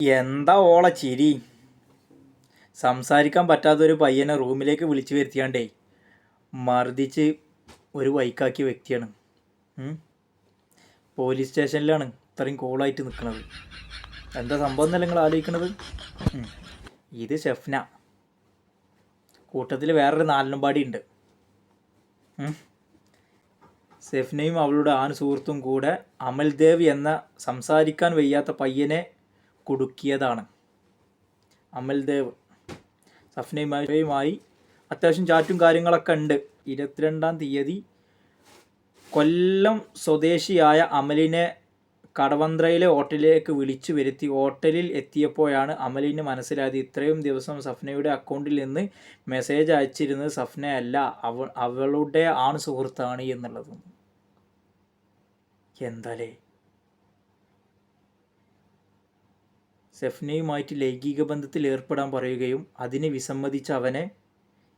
എന്താ ഓള ചിരി. സംസാരിക്കാൻ പറ്റാത്തൊരു പയ്യനെ റൂമിലേക്ക് വിളിച്ചു വരുത്തിയാണ്ടേ മർദ്ദിച്ച് ഒരു വൈക്കാക്കിയ വ്യക്തിയാണ്. പോലീസ് സ്റ്റേഷനിലാണ് ഇത്രയും കൂളായിട്ട് നിൽക്കുന്നത്. എന്താ സംഭവം എന്നല്ല നിങ്ങൾ ആലോചിക്കണത്? ഇത് ഷെഫ്ന, കൂട്ടത്തിൽ വേറൊരു നാലനുംപാടി ഉണ്ട്. ഷെഫ്നയും അവളുടെ ആൺ സുഹൃത്തും കൂടെ അമൽദേവ് എന്ന സംസാരിക്കാൻ വയ്യാത്ത പയ്യനെ കുടുക്കിയതാണ്. അമൽദേവ് സഫ്നയുമായി അത്യാവശ്യം ചാറ്റും കാര്യങ്ങളൊക്കെ ഉണ്ട്. 22-ാം തീയതി കൊല്ലം സ്വദേശിയായ അമലിനെ കടവന്ത്രയിലെ ഹോട്ടലിലേക്ക് വിളിച്ചു വരുത്തി. ഹോട്ടലിൽ എത്തിയപ്പോഴാണ് അമലിന് മനസ്സിലായത് ഇത്രയും ദിവസം സഫ്നയുടെ അക്കൗണ്ടിൽ നിന്ന് മെസ്സേജ് അയച്ചിരുന്നത് സഫ്നയല്ല, അവളുടെ ആൺ സുഹൃത്താണ് എന്നുള്ളത്. എന്താലേ, സഫ്നയുമായിട്ട് ലൈംഗിക ബന്ധത്തിൽ ഏർപ്പെടാൻ പറയുകയും അതിനെ വിസമ്മതിച്ച അവനെ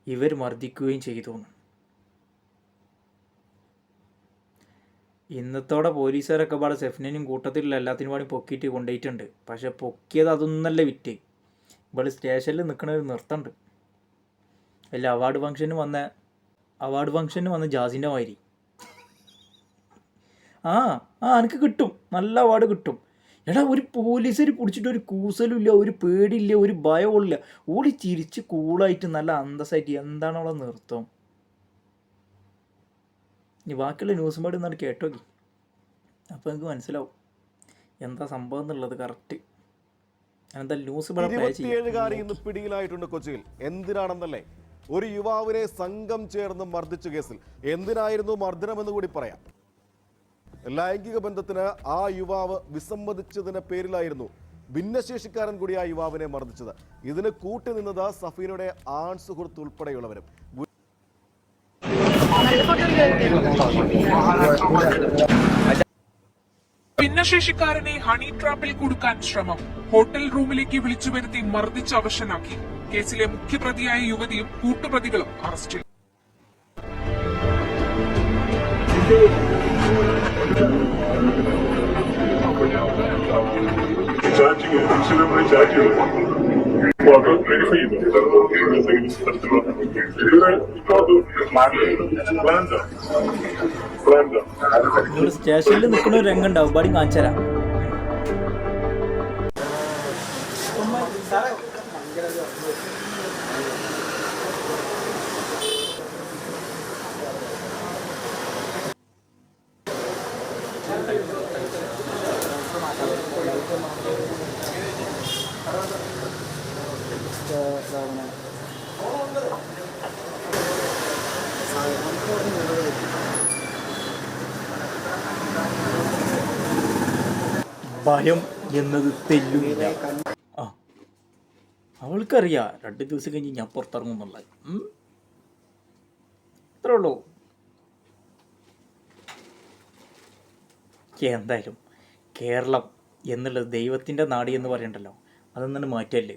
ഇവർ മർദ്ദിക്കുകയും ചെയ്തു. ഇന്നത്തോടെ പോലീസുകാരൊക്കെ പാടെ സഫ്നനും കൂട്ടത്തിലുള്ള എല്ലാത്തിനും പാടി പൊക്കിയിട്ട് കൊണ്ടുപോയിട്ടുണ്ട്. പക്ഷെ പൊക്കിയത് അതൊന്നല്ല വിറ്റ്. ഇവിടെ സ്റ്റേഷനിൽ നിൽക്കുന്ന ഒരു നിർത്തമുണ്ട്. അല്ല അവാർഡ് ഫംഗ്ഷന് വന്ന ജാസിൻ്റെ മാതിരി. എനിക്ക് കിട്ടും, നല്ല അവാർഡ് കിട്ടും. എടാ, ഒരു പോലീസുകാർ പിടിച്ചിട്ട് ഒരു കൂസലും ഇല്ല, ഒരു പേടിയില്ല, ഒരു ഭയവും ഇല്ല. ഓടി ചിരിച്ച് കൂളായിട്ട് നല്ല അന്തസ്സായിട്ട്. എന്താണ് അവളെ നൃത്തം? ഇനി ബാക്കിയുള്ള ന്യൂസും പാടി എന്നാണ് കേട്ടോക്കി. അപ്പോൾ എനിക്ക് മനസ്സിലാവും എന്താ സംഭവം എന്നുള്ളത് കറക്റ്റ്. എന്താ ന്യൂസ് 27-കാരി ഇന്ന് പിടിയിലായിട്ടുണ്ട് കൊച്ചിയിൽ. എന്തിനാണെന്നല്ലേ? ഒരു യുവാവിനെ സംഘം ചേർന്ന് മർദ്ദിച്ച കേസിൽ. എന്തിനായിരുന്നു മർദ്ദനമെന്ന് കൂടി പറയാം. ലൈംഗിക ബന്ധത്തിന് ആ യുവാവ് വിസമ്മതിച്ചതിന്റെ പേരിലായിരുന്നു ഭിന്നശേഷിക്കാരൻ കൂടി ആ യുവാവിനെ മർദ്ദിച്ചത്. ഇതിന് കൂട്ടുനിന്നത് സഫീനയുടെ ആൺ സുഹൃത്ത് ഉൾപ്പെടെയുള്ളവരും. ഭിന്നശേഷിക്കാരനെ ഹണി ട്രാപ്പിൽ കുടുക്കാൻ ശ്രമം. ഹോട്ടൽ റൂമിലേക്ക് വിളിച്ചു വരുത്തി മർദ്ദിച്ച് അവശനാക്കി. കേസിലെ മുഖ്യപ്രതിയായ യുവതിയും കൂട്ടുപ്രതികളും അറസ്റ്റിൽ. സ്റ്റേഷനിൽ നിൽക്കുന്ന ഒരു രംഗുണ്ടാവും, പാടി കാണിച്ചു തരാം. ഭയം എന്നത് തെല്ലുമില്ല. അവൾക്കറിയാം 2 ദിവസം കഴിഞ്ഞ് ഞാൻ പുറത്തിറങ്ങുന്നുള്ള. അത്രേ ഉള്ളൂ. എന്തായാലും കേരളം എന്നുള്ളത് ദൈവത്തിൻ്റെ നാട് എന്ന് പറയണ്ടല്ലോ, അതൊന്നും മാറ്റല്ലേ.